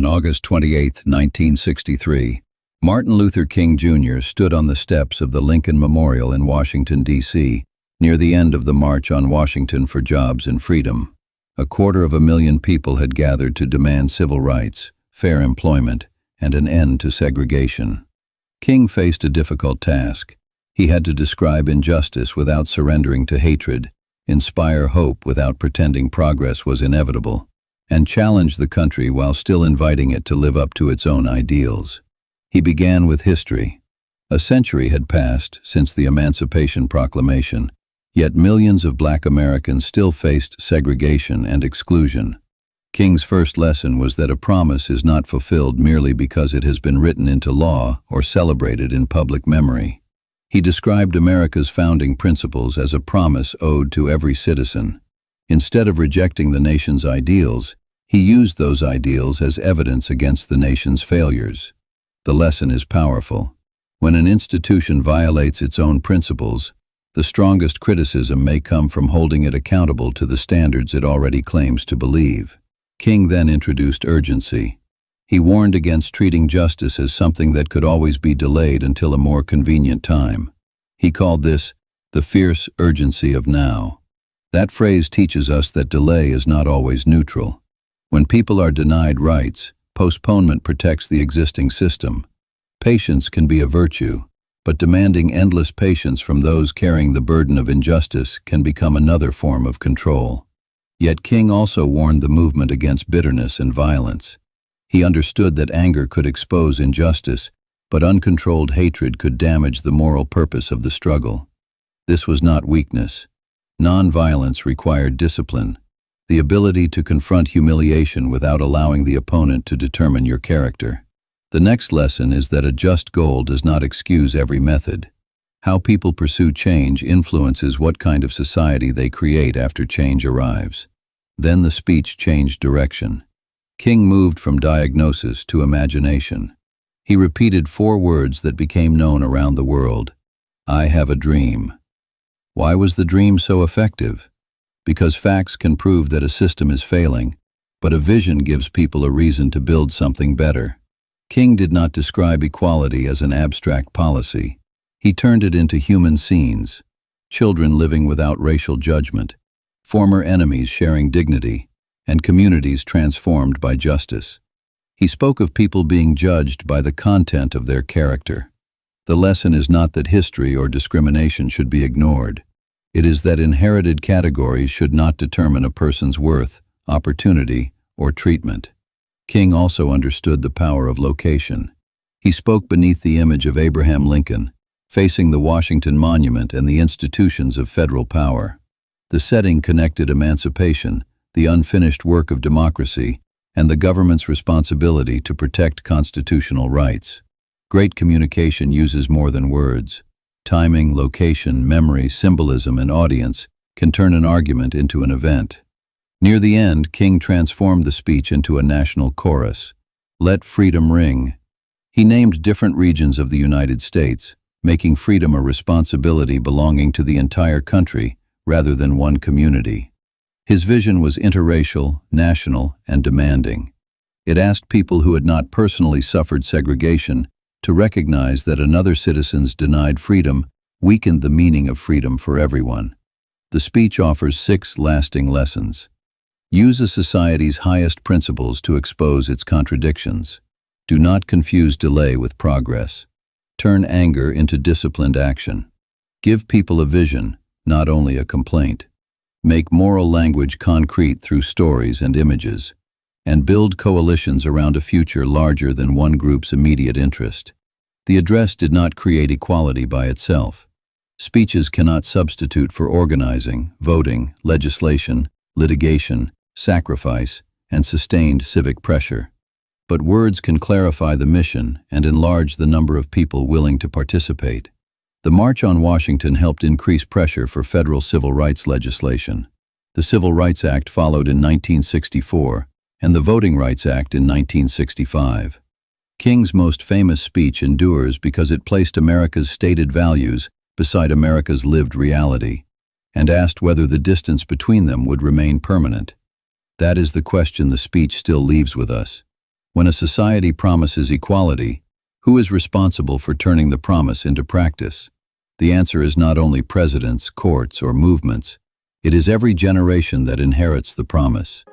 August 28, 1963, Martin Luther King Jr. stood on the steps of the Lincoln Memorial in Washington, D.C., near the end of the March on Washington for Jobs and Freedom. 250,000 people had gathered to demand civil rights, fair employment, and an end to segregation. King faced a difficult task. He had to describe injustice without surrendering to hatred, inspire hope without pretending progress was inevitable, and challenge the country while still inviting it to live up to its own ideals. He began with history. A century had passed since the Emancipation Proclamation, yet millions of Black Americans still faced segregation and exclusion. King's first lesson was that a promise is not fulfilled merely because it has been written into law or celebrated in public memory. He described America's founding principles as a promise owed to every citizen. Instead of rejecting the nation's ideals, he used those ideals as evidence against the nation's failures. The lesson is powerful. When an institution violates its own principles, the strongest criticism may come from holding it accountable to the standards it already claims to believe. King then introduced urgency. He warned against treating justice as something that could always be delayed until a more convenient time. He called this the fierce urgency of now. That phrase teaches us that delay is not always neutral. When people are denied rights, postponement protects the existing system. Patience can be a virtue, but demanding endless patience from those carrying the burden of injustice can become another form of control. Yet King also warned the movement against bitterness and violence. He understood that anger could expose injustice, but uncontrolled hatred could damage the moral purpose of the struggle. This was not weakness. Non-violence required discipline, the ability to confront humiliation without allowing the opponent to determine your character. The next lesson is that a just goal does not excuse every method. How people pursue change influences what kind of society they create after change arrives. Then the speech changed direction. King moved from diagnosis to imagination. He repeated 4 words that became known around the world. I have a dream. Why was the dream so effective? Because facts can prove that a system is failing, but a vision gives people a reason to build something better. King did not describe equality as an abstract policy. He turned it into human scenes, children living without racial judgment, former enemies sharing dignity, and communities transformed by justice. He spoke of people being judged by the content of their character. The lesson is not that history or discrimination should be ignored. It is that inherited categories should not determine a person's worth, opportunity, or treatment. King also understood the power of location. He spoke beneath the image of Abraham Lincoln, facing the Washington Monument and the institutions of federal power. The setting connected emancipation, the unfinished work of democracy, and the government's responsibility to protect constitutional rights. Great communication uses more than words. Timing, location, memory, symbolism, and audience can turn an argument into an event. Near the end, King transformed the speech into a national chorus. Let freedom ring. He named different regions of the United States, making freedom a responsibility belonging to the entire country rather than one community. His vision was interracial, national, and demanding. It asked people who had not personally suffered segregation to recognize that another citizen's denied freedom weakened the meaning of freedom for everyone. The speech offers 6 lasting lessons. Use a society's highest principles to expose its contradictions. Do not confuse delay with progress. Turn anger into disciplined action. Give people a vision, not only a complaint. Make moral language concrete through stories and images, and build coalitions around a future larger than one group's immediate interest. The address did not create equality by itself. Speeches cannot substitute for organizing, voting, legislation, litigation, sacrifice, and sustained civic pressure. But words can clarify the mission and enlarge the number of people willing to participate. The March on Washington helped increase pressure for federal civil rights legislation. The Civil Rights Act followed in 1964, and the Voting Rights Act in 1965. King's most famous speech endures because it placed America's stated values beside America's lived reality, and asked whether the distance between them would remain permanent. That is the question the speech still leaves with us. When a society promises equality, who is responsible for turning the promise into practice? The answer is not only presidents, courts, or movements. It is every generation that inherits the promise.